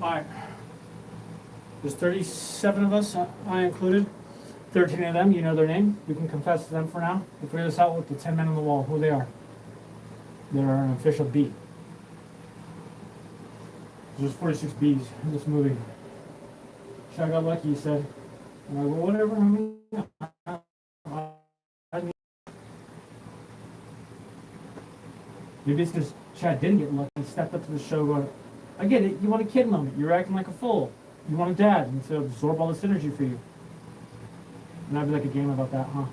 Alright. There's 37 of us, I included. 13 of them, you know their name. You can confess to them for now. We'll figure this out with the 10 men on the wall, who they are. They're an official beat. There's 46 B's in this movie. Shaq got lucky, he said. I'm like, well, whatever, maybe it's because Chad didn't get lucky and stepped up to the show going, I get it, you want a kid moment. You're acting like a fool. You want a dad and to absorb all this energy for you. And that'd be like a game about that, huh?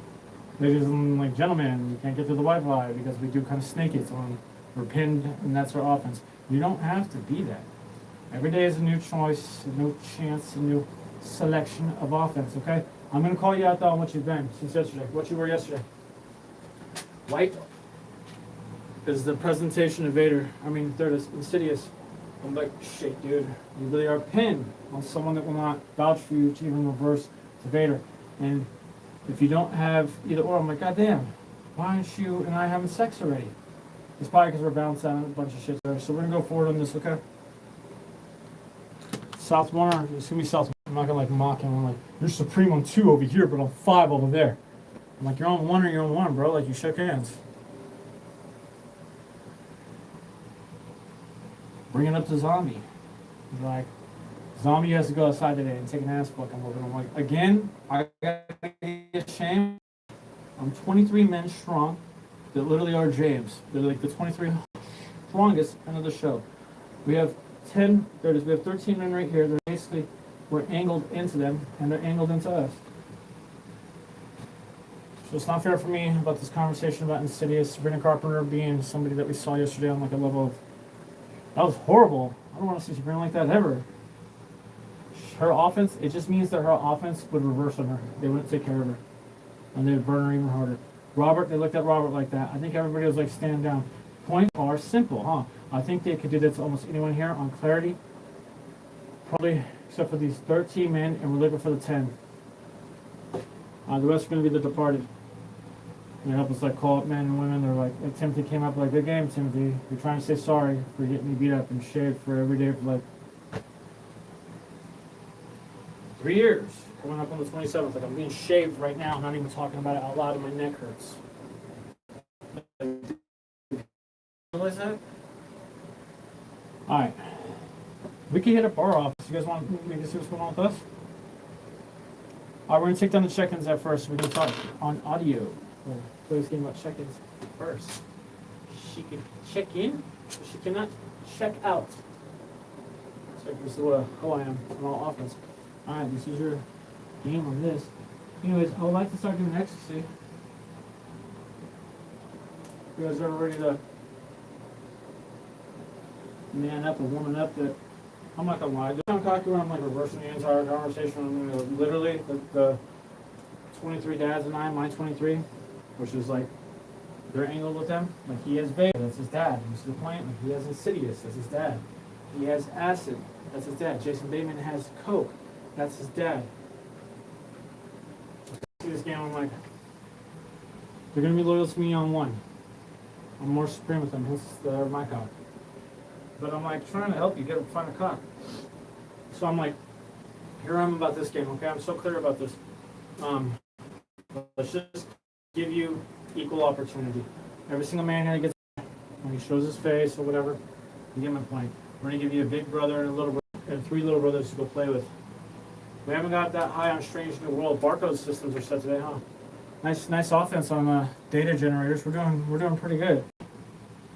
Ladies and like gentlemen, we can't get through the Wi-Fi because we do kind of snake it on. We're pinned and that's our offense. You don't have to be that. Every day is a new choice, a new chance, a new selection of offense, okay? I'm going to call you out though on what you've been since yesterday, what you were yesterday. White is the presentation of Vader. Third is Insidious. I'm like, shit, dude, you really are pinned on someone that will not vouch for you to even reverse to Vader. And if you don't have either or, I'm like, goddamn, why aren't you and I having sex already? It's probably because we're bounced on a bunch of shit there. So we're going to go forward on this, okay? South Warner, it's going to be South Warner. I'm not going to like mock him. I'm like, you're supreme on 2 over here, but on 5 over there. I'm like, you're on 1 or you're on 1, bro. Like, you shook hands. Bringing up the zombie. He's like, zombie has to go outside today and take an ass fucking whooping. I'm like, again, I gotta get ashamed. I'm 23 men strong that literally are James. They're like the 23 strongest men of the show. We have 10, there it is, we have 13 men right here. They're basically, we're angled into them and they're angled into us. So it's not fair for me about this conversation about Insidious. Sabrina Carpenter being somebody that we saw yesterday on like a level of, that was horrible. I don't want to see Sabrina like that ever. Her offense, it just means that her offense would reverse on her. They wouldn't take care of her. And they would burn her even harder. Robert, they looked at Robert like that. I think everybody was like standing down. Points are simple, huh? I think they could do that to almost anyone here on clarity. Probably except for these 13 men, and we're looking for the 10. The rest are going to be the departed. They help us like call up men and women. They're like Timothy came up like, good game, Timothy. You're trying to say sorry for getting me beat up and shaved for every day for like 3 years. Coming up on the 27th. Like I'm being shaved right now. I'm not even talking about it out loud and my neck hurts. Realize that? Alright. We can hit up our office. You guys want to maybe see what's going on with us? Alright, we're going to take down the check-ins at first. We're going to talk on audio. We'll play this game about check-ins first. She can check in, but she cannot check out. So this is who I am on all offense. Alright, this is your game on this. Anyways, I would like to start doing ecstasy. You guys are ready to man up or woman up that I'm not gonna lie. I'm cocky when I'm like reversing the entire conversation. I'm gonna literally the 23 dads and I, my 23, which is like they're angled with them. Like he has Vader, that's his dad. He's the plant. Like he has Insidious, that's his dad. He has Acid, that's his dad. Jason Bateman has Coke, that's his dad. See this game, I'm like, they're gonna be loyal to me on 1. I'm more supreme with them. Hence my cock. But I'm like trying to help you find a cock. So I'm like, here I am about this game, okay? I'm so clear about this. Let's just give you equal opportunity. Every single man here gets, when he shows his face or whatever, you get my point. We're gonna give you a big brother and a little brother and 3 little brothers to go play with. We haven't got that high on Strange New World. Barcode systems are set today, huh? Nice offense on data generators. We're doing pretty good.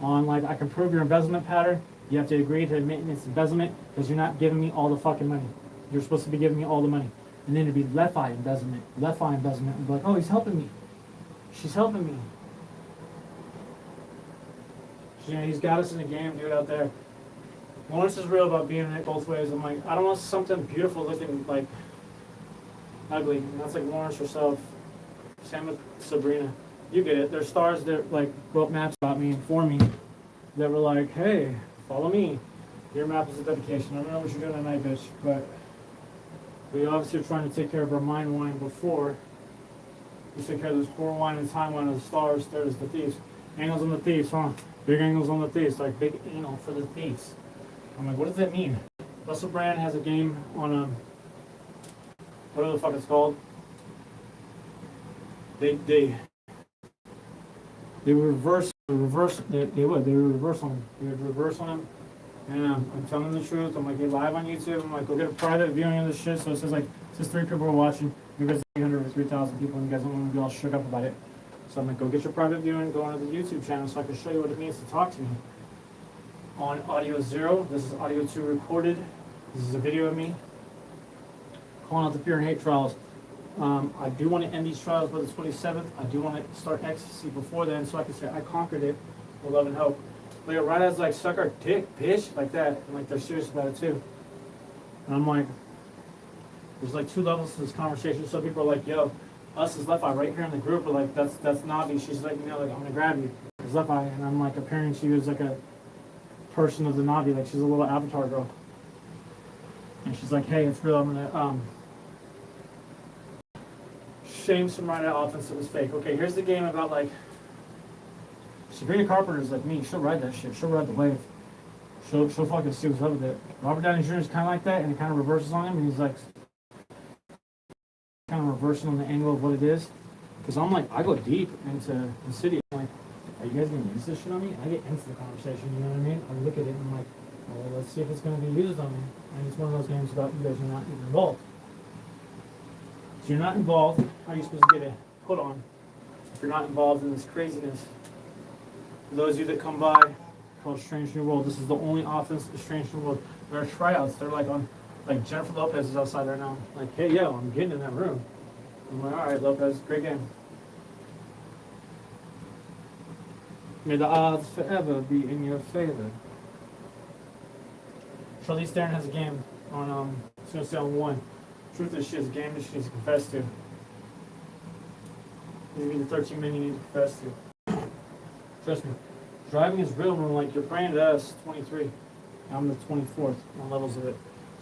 On like, I can prove your embezzlement pattern. You have to agree to admit it's embezzlement because you're not giving me all the fucking money. You're supposed to be giving me all the money. And then it'd be left eye embezzlement. And be like, oh, he's helping me. She's helping me. He's got us in the game, dude, out there. Lawrence is real about being it both ways. I'm like, I don't want something beautiful looking like ugly. And that's like Lawrence herself. Same with Sabrina. You get it. There's stars that like wrote maps about me and for me that were like, hey, follow me. Your map is a dedication. I don't know what you're doing tonight, bitch, but we obviously are trying to take care of our mind wine before we take care of this core wine and timeline of the stars. There's the thieves. Angles on the thieves, huh? Big angles on the thieves, like big anal for the thieves. I'm like, what does that mean? Russell Brand has a game on whatever the fuck it's called. They reverse they reverse on him. They would reverse on him. And I'm telling them the truth. I'm like, hey, live on YouTube. I'm like, go get a private viewing of this shit. So it says like, since 3 people are watching, you guys 300 or 3,000 people, and you guys don't want to be all shook up about it. So I'm like, go get your private viewing, go onto the YouTube channel so I can show you what it means to talk to me. On audio 0, this is audio 2 recorded. This is a video of me calling out the fear and hate trials. I do want to end these trials by the 27th. I do want to start ecstasy before then so I can say I conquered it with love and hope. Like, right as like, suck our dick, bitch, like that. And like, they're serious about it too. And I'm like, there's like 2 levels to this conversation. Some people are like, yo, us is Left Eye right here in the group, but like, that's Navi. She's like, you know, like, I'm gonna grab you. It's Left Eye. And I'm like, apparently she was like a person of the Navi, like she's a little avatar girl. And she's like, hey, it's real, I'm gonna, shame some right out offense that was fake. Okay, here's the game about like, Sabrina Carpenter's like me. She'll ride that shit. She'll ride the wave. She'll fucking see what's up with it. Robert Downey Jr. is kind of like that, and it kind of reverses on him, and he's like, kind of reversing on the angle of what it is. Because I'm like, I go deep into the city. I'm like, are you guys gonna use this shit on me? I get into the conversation, you know what I mean? I look at it and I'm like, well, let's see if it's gonna be used on me. And it's one of those games about you guys are not even involved. So you're not involved, how are you supposed to get a put on if you're not involved in this craziness? For those of you that come by, called Strange New World, this is the only offense of Strange New World. There are tryouts. They're like on, like Jennifer Lopez is outside right now. Like, hey, yo, I'm getting in that room. I'm like, all right, Lopez, great game. May the odds forever be in your favor. Charlize Theron has a game on, it's going to say on 1. Truth is, she has a game that she needs to confess to. You need the 13 men you need to confess to. Trust me. Driving is real when like you're praying to us, 23. I'm the 24th on levels of it.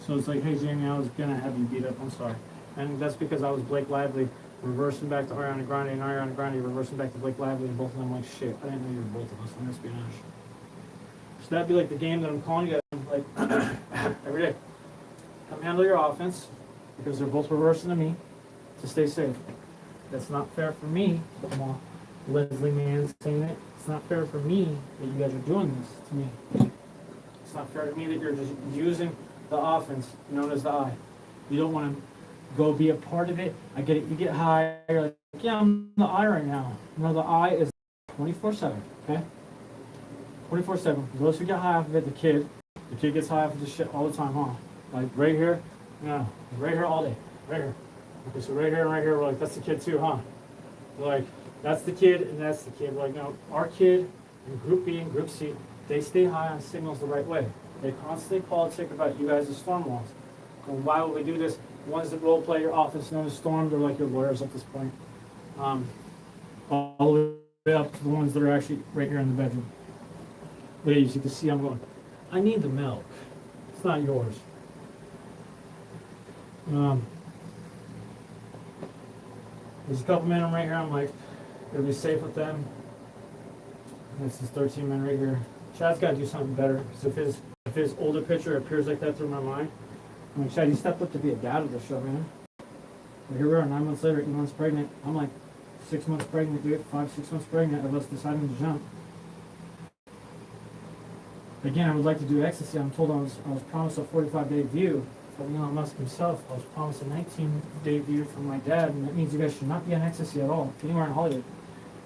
So it's like, hey Jamie, I was gonna have you beat up, I'm sorry. And that's because I was Blake Lively reversing back to Ariana Grande and Ariana Grande reversing back to Blake Lively, and both of them like, shit, I didn't know you were both of us on espionage. So that'd be like the game that I'm calling you guys like every day. Come handle your offense because they're both reversing to me to stay safe. That's not fair for me. Come on. Leslie Mann saying it. It's not fair for me that you guys are doing this to me. It's not fair to me that you're just using the offense known as the eye. You don't want to go be a part of it. I get it. You get high. You're like, yeah, I'm the eye right now. No, the eye is 24/7. Okay, 24/7. For those who get high off of it, the kid gets high off of this shit all the time, huh? Like right here, no, right here all day, right here. Okay, so right here and right here, we're like, that's the kid too, huh? We're like, that's the kid and that's the kid. We're like, no, our kid in Group B and Group C, they stay high on signals the right way. They constantly politic about you guys as storm walls. And why would we do this? The ones that role play your office known as Storm, they're like your lawyers at this point. All the way up to the ones that are actually right here in the bedroom. But as you can see, I'm going, I need the milk. It's not yours. There's a couple men right here. I'm like, it'll be safe with them. This is 13 men right here. Chad's got to do something better. So if his older picture appears like that through my mind, I'm like, Chad, you stepped up to be a dad of the show, man. But here we are, 9 months later, 8 months pregnant. I'm like 6 months pregnant, dude. 5, 6 months pregnant of us deciding to jump. Again, I would like to do ecstasy. I'm told I was promised a 45-day view from Elon Musk himself. I was promised a 19-day view from my dad, and that means you guys should not be on ecstasy at all, anywhere in Hollywood.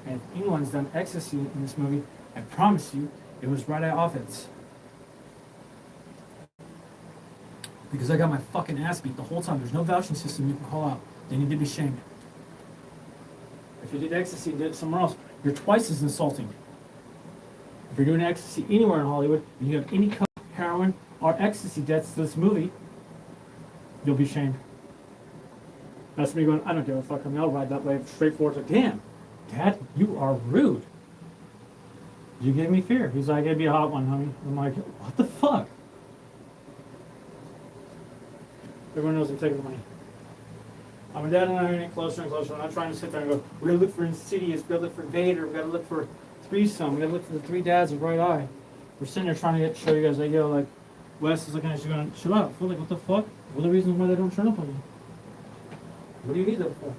And if anyone's done ecstasy in this movie, I promise you, it was right at offense. Because I got my fucking ass beat the whole time. There's no vouching system you can call out. They need to be shamed. If you did ecstasy and did it somewhere else, you're twice as insulting. If you're doing ecstasy anywhere in Hollywood, and you have any coke, heroin, or ecstasy debts to this movie, you'll be shamed. That's me going, I don't give a fuck. I mean, I'll ride that way straightforward. Like, damn, Dad, you are rude. You gave me fear. He's like, it'd be a hot one, honey. I'm like, what the fuck? Everyone knows I'm taking the money. My dad and I are getting closer and closer. I'm not trying to sit there and go, we're going to look for Insidious, we're going to look for Vader, we're going to look for Threesome, we're going to look for the 3 dads of Right Eye. We're sitting there trying to show you guys, like, yo, like, Wes is looking at you going, chill out. Fool, like, what the fuck? What are the reasons why they don't turn up on you? What do you need them for?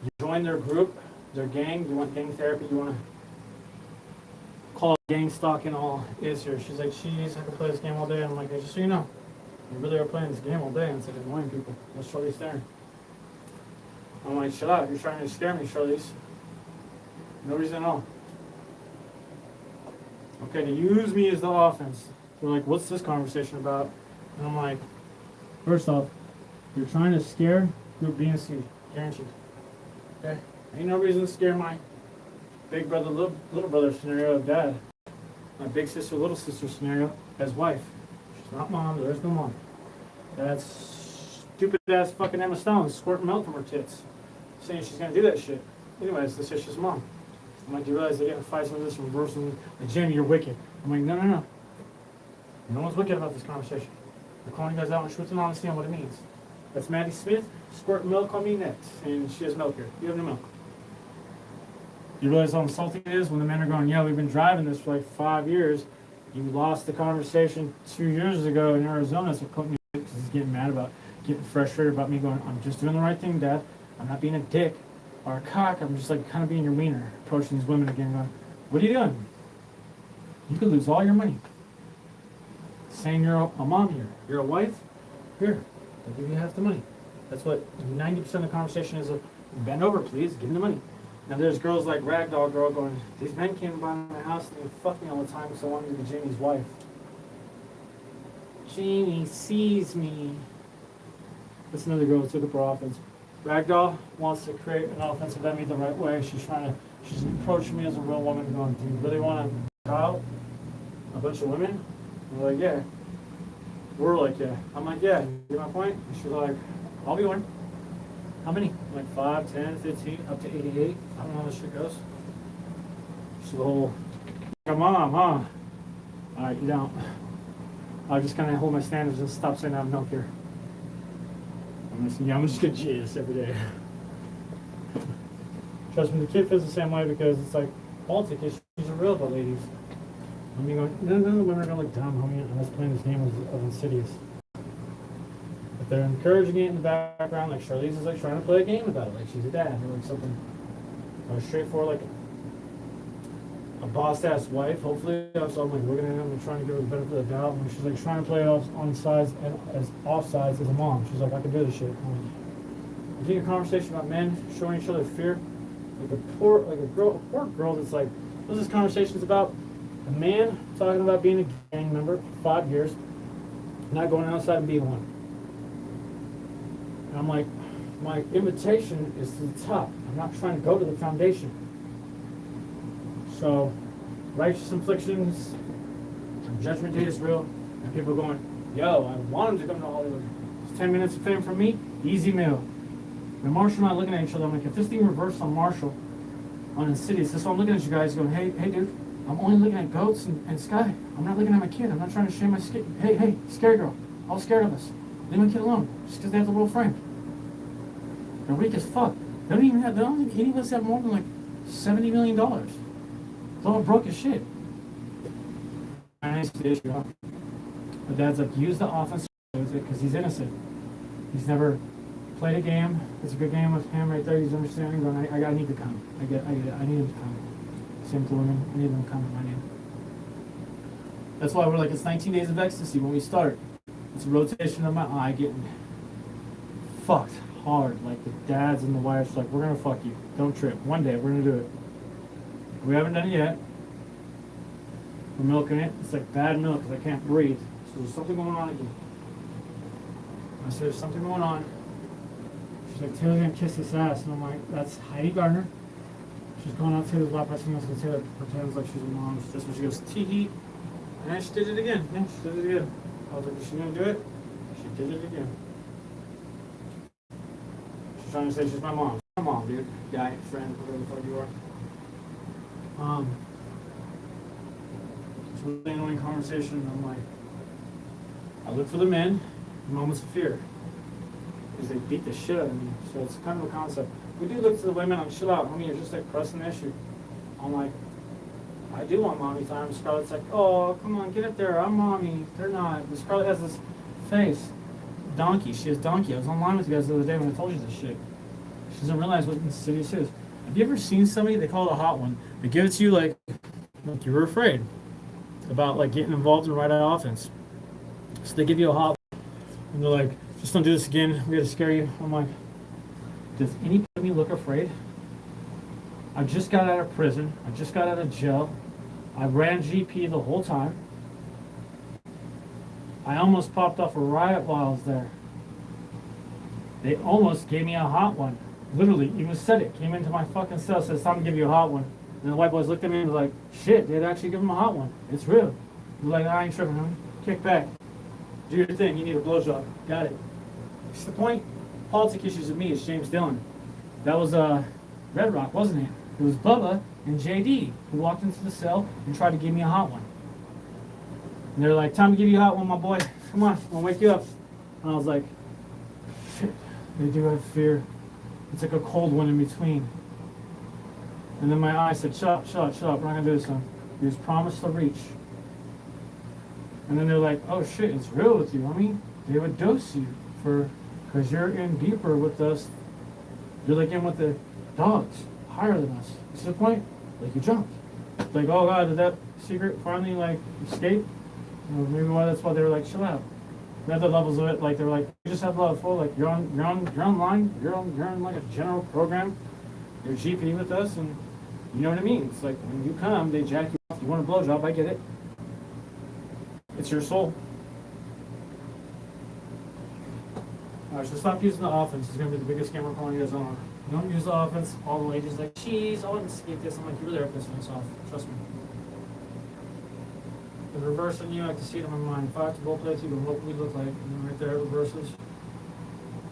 You join their group, their gang, you want gang therapy, you want to call it gang stalking all is here. She's like, jeez, I can play this game all day. I'm like, hey, just so you know, you really are playing this game all day and it's like annoying people. What's Charlize staring? I'm like, shut up, you're trying to scare me, Charlize. No reason at all. Okay, to use me as the offense. They're like, what's this conversation about? And I'm like, first off, you're trying to scare Group B and C, guaranteed. Okay? Ain't no reason to scare my big brother, little brother scenario of dad. My big sister, little sister scenario as wife. She's not mom, there is no mom. That's stupid ass fucking Emma Stone squirting milk from her tits. Saying she's gonna do that shit. Anyways, this is she's mom. I'm like, do you realize they get in fights with this from reversing? Like, Jamie, you're wicked. I'm like, no, no, no. No one's wicked about this conversation. We're calling you guys out on truth and honesty on what it means. That's Maddie Smith squirting milk on me next. And she has milk here. You have no milk. You realize how insulting it is when the men are going, yeah, we've been driving this for like 5 years. You lost the conversation 2 years ago in Arizona, so put me because he's getting mad about, getting frustrated about me going, I'm just doing the right thing, Dad. I'm not being a dick or a cock. I'm just like kind of being your wiener, approaching these women again going, what are you doing? You could lose all your money. Saying you're a mom here. You're a wife? Here, I'll give you half the money. That's what 90% of the conversation is. Bend over, please. Give me the money. Now there's girls like Ragdoll Girl going, these men came by my house and they fuck me all the time, so I wanted to be Jamie's wife. Jamie sees me. That's another girl who took up her offense. Ragdoll wants to create an offensive enemy the right way. She's approaching me as a real woman going, do you really want to child a bunch of women? I'm like, yeah. We're like, yeah. I'm like, yeah. You get my point? And she's like, I'll be one. How many? I'm like 5, 10, 15, up to 88. I don't know how this shit goes. She's a little, like a mom, huh? Alright, you don't. I'll just kind of hold my standards and stop saying I have milk here. I'm just gonna jizz every day. Trust me, the kid feels the same way because it's like politics issues are real about ladies. I mean, going, no, the women are gonna look dumb, homie. I'm just playing this game of Insidious. But they're encouraging it in the background, like Charlize is like trying to play a game about it, like she's a dad, or like something straightforward, like a boss-ass wife. Hopefully, so I'm like looking at him and trying to give her the benefit of the doubt. And she's like trying to play it off on sides and as off sides as a mom. She's like, I can do this shit. I think a conversation about men showing each other fear, like a poor girl that's like, what is this conversation's about? A man talking about being a gang member for 5 years, not going outside and being one. And I'm like, my invitation is to the top. I'm not trying to go to the foundation. So, righteous inflictions, judgment day is real, and people are going, yo, I want him to come to Hollywood. It's 10 minutes of fame from me, easy meal. And Marshall and I looking at each other, I'm like, if this thing reversed on Marshall, on Insidious, that's why I'm looking at you guys going, hey dude, I'm only looking at goats and sky. I'm not looking at my kid. I'm not trying to shame my kid. Hey, scary girl. All scared of us. Leave my kid alone. Just because they have the world framed. They're weak as fuck. They don't think any of us have more than like $70 million. It's all broke as shit. And that's the issue, huh? But Dad's like, use the offense because he's innocent. He's never played a game. It's a good game with him right there. He's understanding, going, I need to come. I get it. I need him to come. Same to women. I need them to come in my name. That's why we're like, it's 19 days of ecstasy when we start. It's a rotation of my eye getting fucked hard. Like the dads and the wives are like, we're going to fuck you. Don't trip. One day we're going to do it. We haven't done it yet. We're milking it. It's like bad milk because I can't breathe. So there's something going on again. I said, there's something going on. She's like, Taylor's going to kiss this ass. And I'm like, that's Heidi Gardner. She's going out Taylor's lap. I think that's Taylor pretends like she's a mom. That's when she goes, tee-hee. And then she did it again. Yeah, she did it again. I was like, is she going to do it? She did it again. She's trying to say she's my mom. My mom, dude. Guy, friend, whatever the fuck you are. It's a really annoying conversation. I'm like, I look for the men in moments of fear because they beat the shit out of me. So it's kind of a concept. We do look to the women. I'm chill out, homie. You're just like pressing the issue. I'm like, I do want mommy time. Scarlett's like, oh, come on, get up there. I'm mommy. They're not. But Scarlett has this face. Donkey. She has donkey. I was online with you guys the other day when I told you this shit. She doesn't realize what insidious is. Have you ever seen somebody, they call it a hot one, they give it to you like you were afraid about like getting involved in right eye offense. So they give you a hot one, and they're like, just don't do this again. We gotta scare you. I'm like, does any part of me look afraid? I just got out of prison. I just got out of jail. I ran GP the whole time. I almost popped off a riot while I was there. They almost gave me a hot one. Literally, even said it. Came into my fucking cell, says, time to give you a hot one. And the white boys looked at me and was like, shit, they'd actually give him a hot one. It's real. They're like, I ain't tripping, homie. Kick back. Do your thing. You need a blowjob. Got it. It's the point. Politic issues with me is James Dillon. That was Red Rock, wasn't it? It was Bubba and JD who walked into the cell and tried to give me a hot one. And they're like, time to give you a hot one, my boy. Come on, I'll wake you up. And I was like, shit, they do have fear. It's like a cold one in between. And then my eye said, shut up, shut up, shut up. We're not going to do this one. You just promised to reach. And then they're like, oh shit, it's real with you, homie. They would dose you because you're in deeper with us. You're like in with the dogs, higher than us. This is the point? Like you jumped. Like, oh God, did that secret finally like escape? Or maybe that's why they were like, chill out. The other levels of it, like they were like, you just have love full, like you're online, you're on like a general program, you're GP with us, and you know what I mean? It's like when you come, they jack you off. You want a blowjob, I get it. It's your soul. Alright, so stop using the offense. It's gonna be the biggest game we're calling you guys on. Don't use the offense all the way. Just like, jeez, I wouldn't skate this. I'm like, you were there pissing us off. Trust me. The reverse on you, I can see it in my mind. If I have to role play with you, what would we look like? And then right there, reverses.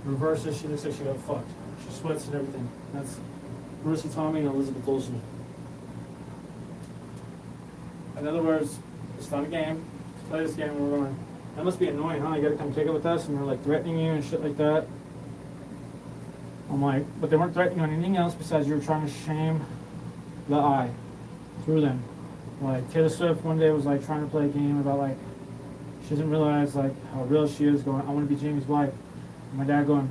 Reverses, she looks like she got fucked. She sweats and everything. That's Marissa Tomei and Elizabeth Olsen. In other words, it's not a game. Let's play this game and we're going. That must be annoying, huh? You gotta come kick it with us and we're like threatening you and shit like that. I'm like, but they weren't threatening you on anything else besides you were trying to shame the eye through them. Like Taylor Swift one day was like trying to play a game about like she doesn't realize like how real she is, going, I want to be Jamie's wife. And my dad going,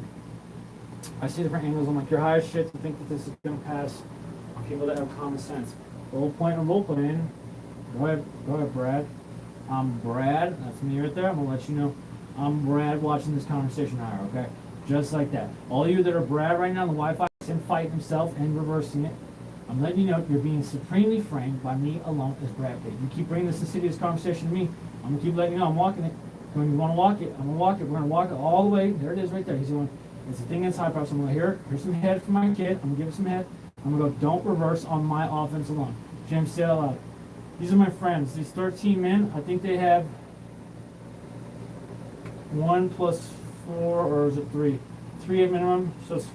I see different angles. I'm like, you're high as shit to think that this is gonna pass on people that have common sense. The whole point of role playing. Go ahead, Brad. I'm Brad. That's me right there. I'm gonna let you know I'm Brad watching this conversation higher, okay? Just like that. All you that are Brad right now on the Wi-Fi, him fighting himself and reversing it. I'm letting you know you're being supremely framed by me alone as Brad Pitt. You keep bringing this insidious conversation to me, I'm gonna keep letting you know I'm walking it. When you wanna walk it, I'm gonna walk it. We're gonna walk it all the way. There it is right there. He's going, it's a thing inside perhaps. I'm gonna here's some head for my kid. I'm gonna give it some head. I'm gonna go, don't reverse on my offense alone. Jim, say it out loud. These are my friends. These 13 men, I think they have 1 plus 4, or is it 3? 3 at minimum. So it's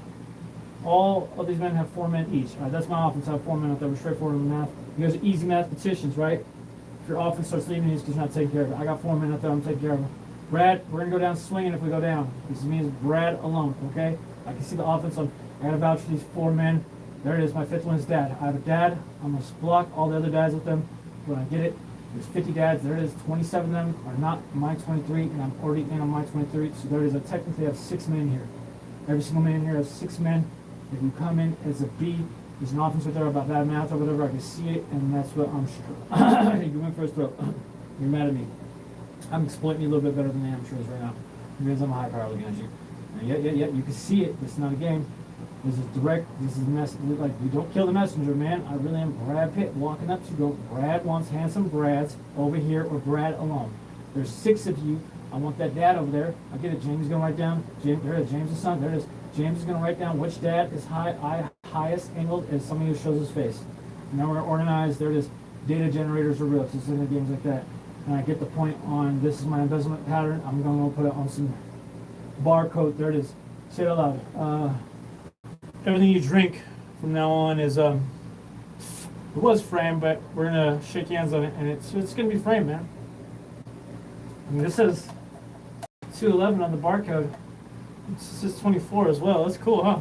all of these men have 4 men each. All right, that's my offense. I have 4 men out there. We're straightforward in the math. You guys are easy mathematicians, right? If your offense starts leaving these because you're not taking care of it. I got 4 men out there. I'm taking care of them. Brad, we're going to go down swinging if we go down. This means Brad alone, okay? I can see the offense on. I got to vouch for these 4 men. There it is. My 5th one's dad. I have a dad. I'm going to block all the other dads with them. When I get it, there's 50 dads. There it is. 27 of them are not my 23, and I'm already in on my 23. So there it is. I technically have 6 men here. Every single man here has 6 men. If you come in as a B, there's an offense right there about bad math or whatever. I can see it, and that's what I'm sure. You went for his throat. You're mad at me. I'm exploiting you a little bit better than the amateurs right now. Because I'm a high power looking at you. Yeah. You can see it. It's not a game. This is direct. This is like, you don't kill the messenger, man. I really am Brad Pitt walking up to you. Go, Brad wants handsome Brads over here, or Brad alone. There's 6 of you. I want that dad over there. I get it. James is gonna write down. There it is. James' son. There it is. James is gonna write down which dad is highest angled as somebody who shows his face. And then we're gonna organize. There it is. Data generators are real. It's just in the games like that. And I get the point on this is my embezzlement pattern. I'm gonna put it on some barcode. There it is. Say it out loud. Everything you drink from now on is it was framed, but we're gonna shake hands on it, and it's gonna be framed, man. I mean, this says 211 on the barcode. It says 24 as well. That's cool, huh?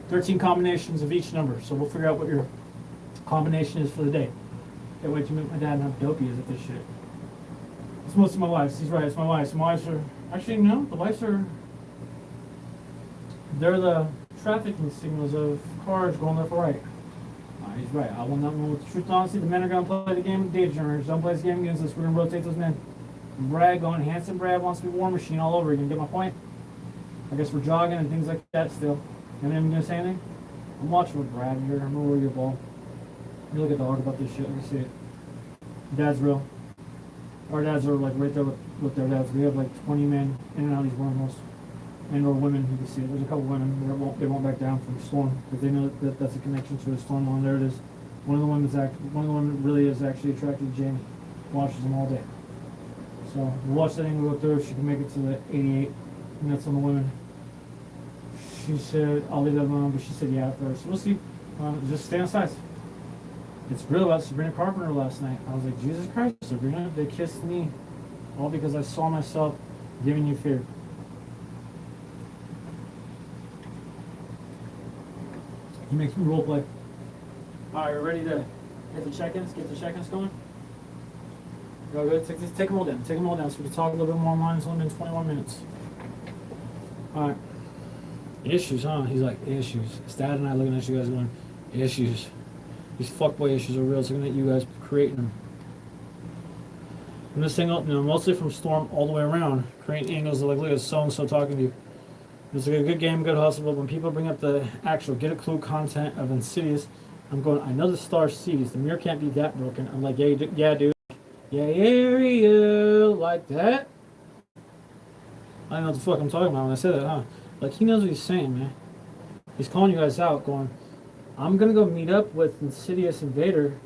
13 combinations of each number. So we'll figure out what your combination is for the day. Can't wait to meet my dad and how dope he is at this shit. It's mostly my wife's. He's right, it's my wife's. My wife's are, actually, no, the wife's are, they're the trafficking signals of cars going left or right. He's right. I will not know with the truth. Honestly, the men are going to play the game of Dave Journers. Don't play this game against us. We're going to rotate those men. Brad going, Hanson Brad wants to be War Machine all over. You can get my point? I guess we're jogging and things like that still. And then going to say anything? I'm watching with Brad here. I'm going to roll your ball. You look at the heart about this shit. Let me see it. Dad's real. Our dads are like right there with their dads. We have like 20 men in and out of these wormholes. And or women, you can see it. There's a couple women they won't back down from the storm because they know that that's a connection to the storm. And there it is. One of the women really is actually attracted to Jamie. Watches them all day. So we'll watch that thing go through. If she can make it to the 88, and that's on the women. She said I'll leave that alone, but she said yeah first. So we'll see. Just stay on sides. It's real about Sabrina Carpenter last night. I was like, Jesus Christ, Sabrina, they kissed me, all because I saw myself giving you fear. He makes me role play. Alright, we're ready to hit the check-ins, get the check-ins going? Go good. Take them all down. Take them all down so we can talk a little bit more online. It's only been 21 minutes. Alright. Issues, huh? He's like, issues. His dad and I looking at you guys going, issues. These fuckboy issues are real. It's looking at you guys creating them. I'm just saying, mostly from Storm all the way around. Creating angles of like, look at so-and-so talking to you. It's like a good game, good hustle, but when people bring up the actual get a clue content of Insidious, I'm going, I know the star sees. The mirror can't be that broken. I'm like, yeah, dude. Yeah, Ariel, like that? I don't know what the fuck I'm talking about when I say that, huh? Like, he knows what he's saying, man. He's calling you guys out, going, I'm gonna go meet up with Insidious and Vader.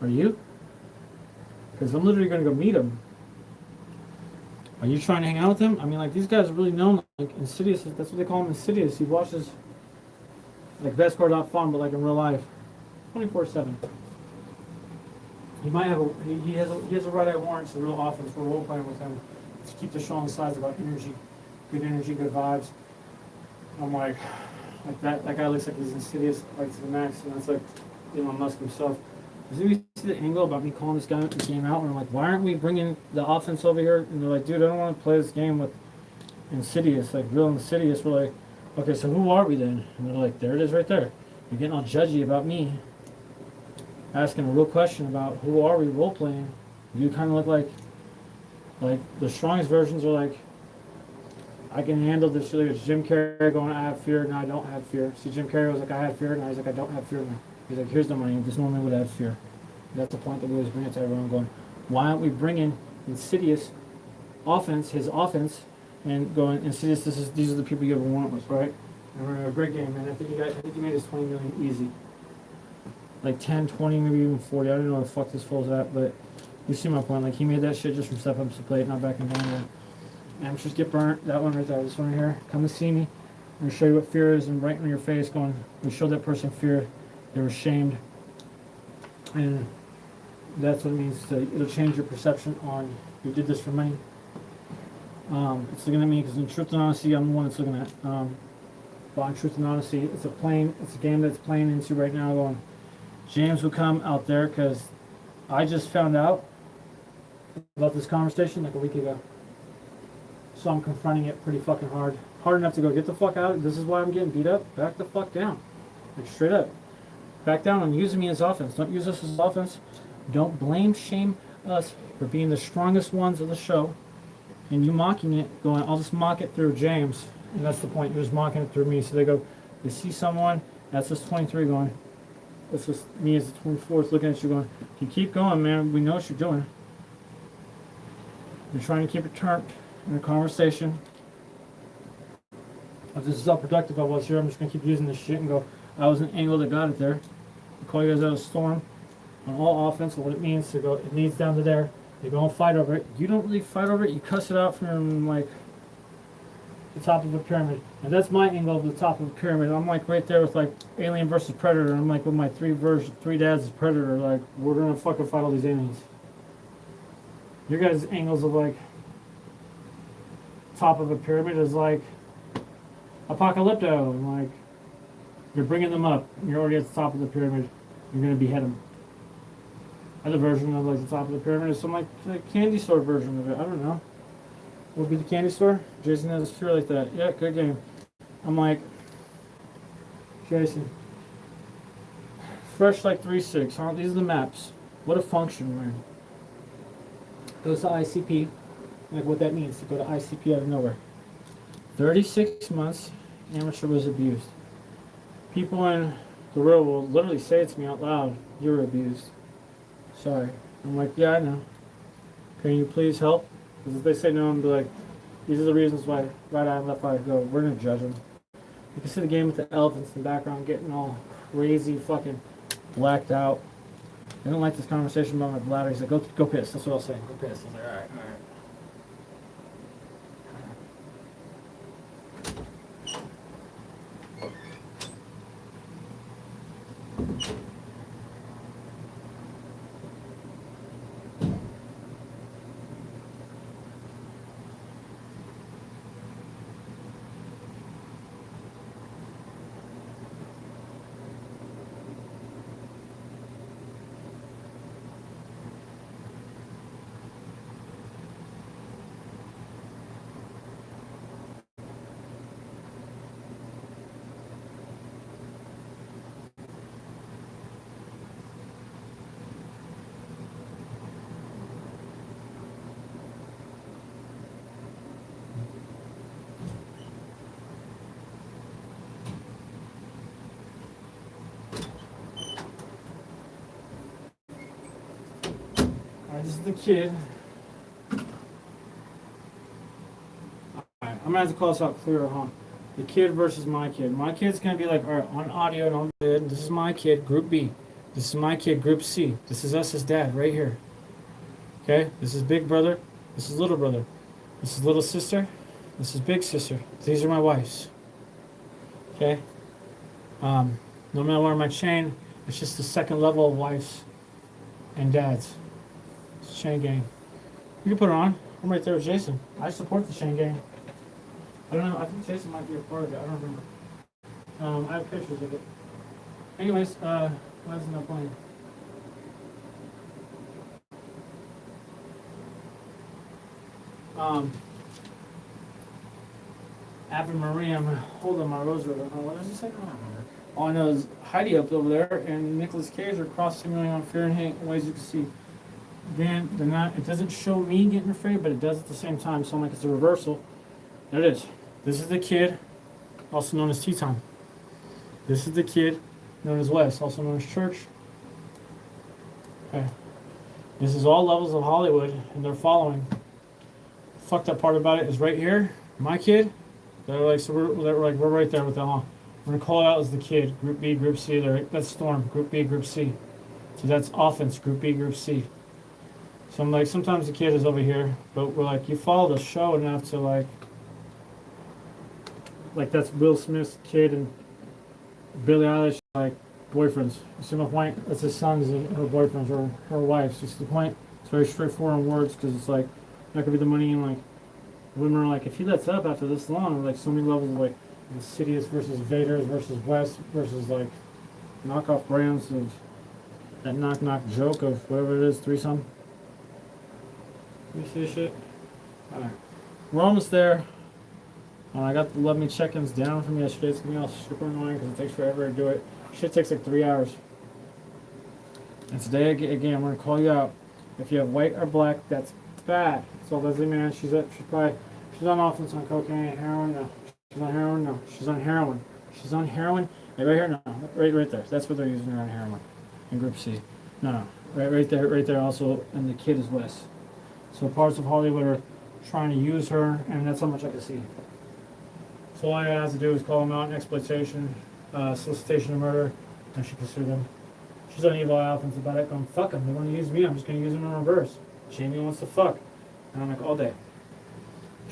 Are you? Because I'm literally gonna go meet him. Are you trying to hang out with him? I mean, like, these guys are really known, like, Insidious, that's what they call him, Insidious. He watches, like, bestcore.fun, but, like, in real life. 24/7. He might have he has a red eye warrant to the real offense. We're role playing with him to keep the show on the sides about energy, good vibes. I'm like that guy looks like he's Insidious, like to the max, and that's like Elon Musk himself. Does anybody see the angle about me calling this game out? And I'm like, why aren't we bringing the offense over here? And they're like, dude, I don't want to play this game with Insidious, like real Insidious. We're like, okay, so who are we then? And they're like, there it is right there. You're getting all judgy about me. Asking a real question about who are we role playing. You kind of look like the strongest versions are like, I can handle this shit. It's Jim Carrey going, I have fear, no, I don't have fear. See, Jim Carrey was like, I have fear, and I was like, I don't have fear now. He's like, here's the money. This normally would have fear. That's the point that we always bring it to everyone, going, why aren't we bringing Insidious offense, his offense, and going, Insidious, these are the people you ever want with, right? And we're in a great game, man. I think you made this 20 million easy. Like 10, 20, maybe even 40. I don't know where the fuck this fool's at, but you see my point. Like, he made that shit just from step up to plate, not backing down there. Amateurs get burnt. That one right there. This one right here. Come and see me. I'm going to show you what fear is, and right in your face going, we showed that person fear. They were shamed. And that's what it means to, it'll change your perception on, you did this for money. It's looking at me because in truth and honesty, I'm the one that's looking at. But in truth and honesty, it's a game that's playing into right now going, James will come out there because I just found out about this conversation like a week ago. So I'm confronting it pretty fucking hard. Hard enough to go, get the fuck out. This is why I'm getting beat up. Back the fuck down. Like straight up. Back down on using me as offense. Don't use us as offense. Don't blame, shame us for being the strongest ones of the show. And you mocking it, going, I'll just mock it through James. And that's the point. You're just mocking it through me. So they go, they see someone, that's just 23 going, that's just me as the 24th looking at you going, if you keep going, man, we know what you're doing. You're trying to keep it turned in a conversation. If this is how productive I was here, I'm just going to keep using this shit and go, I was an angle that got it there. I call you guys out of storm on all offense, what it means to go, it needs down to there. You go and fight over it. You don't really fight over it, you cuss it out from like the top of a pyramid. And that's my angle of the top of the pyramid. I'm like right there with like Alien versus Predator. I'm like with my three dads as Predator. Like, we're going to fucking fight all these aliens. Your guys' angles of like top of a pyramid is like Apocalypto and like You're bringing them up. You're already at the top of the pyramid. You're going to behead them. Other version of like the top of the pyramid is some like the candy store version of it. I don't know. What would be the candy store? Jason has a fear like that. Yeah, good game. I'm like, Jason. Fresh like 3.6. Huh? These are the maps. What a function, man. Goes to ICP. Like what that means to go to ICP out of nowhere. 36 months. Amateur was abused. People in the real world literally say it to me out loud. You're abused. Sorry. I'm like, yeah, I know. Can you please help? Because if they say no, I'm be like, these are the reasons why right eye and left eye go. We're going to judge them. You can see the game with the elephants in the background getting all crazy, fucking blacked out. I don't like this conversation about my bladder. He's like, go piss. That's what I was saying. Go piss. I was like, all right. This is the kid. Alright, I'm gonna have to call this out clearer, huh? The kid versus my kid. My kid's gonna be like, alright, on audio and on vid, this is my kid, group B. This is my kid, group C. This is us as dad, right here. Okay? This is big brother. This is little brother. This is little sister. This is big sister. These are my wives. Okay? No matter where my chain, it's just the second level of wives and dads. Chain gang. You can put it on. I'm right there with Jason. I support the chain gang. I don't know. I think Jason might be a part of it. I don't remember. I have pictures of it. Anyways, why is it not playing? Ave Maria. I'm holding my rosary. What does it say? I don't remember. All I know is Heidi up over there and Nicolas Cage are cross-simulating on fear and hate in ways you can see. Then they're not. It doesn't show me getting afraid, but it does at the same time. So I'm like, it's a reversal. There it is. This is the kid, also known as Tea Time. This is the kid, known as Wes, also known as Church. Okay. This is all levels of Hollywood, and they're following. The fucked up part about it is right here. My kid. They're like, so we're right there with them. We're gonna call it out as the kid. Group B, Group C. That's Storm. Group B, Group C. So that's offense. Group B, Group C. So I'm like, sometimes the kid is over here, but we're like, you follow the show enough to like that's Will Smith's kid and Billie Eilish, like boyfriends. You see my point? That's his sons and her boyfriends or her wives. You see the point? It's very straightforward in words because it's like, that could be the money and like, women are like, if he lets up after this long, like so many levels of like, Insidious versus Vader versus West versus like, knockoff brands of that knock joke of whatever it is, threesome. You see this shit? Alright. We're almost there. I got the Love Me check-ins down from yesterday. It's going to be all super annoying because it takes forever to do it. Shit takes like 3 hours. And today, again, we're going to call you out. If you have white or black, that's bad. So Leslie Mann, she's on offense on cocaine, heroin, no. She's on heroin, no. She's on heroin. She's on heroin. Right here, no. Right there. That's what they're using her on heroin. In Group C. No. Right there also. And the kid is Wes. So parts of Hollywood are trying to use her, and that's how much I can see. So all I have to do is call them out in exploitation, solicitation of murder, and she can sue them. She's on Evil Elephants about it, going, fuck them, they want to use me, I'm just going to use them in reverse. Jamie wants to fuck. And I'm like, all day.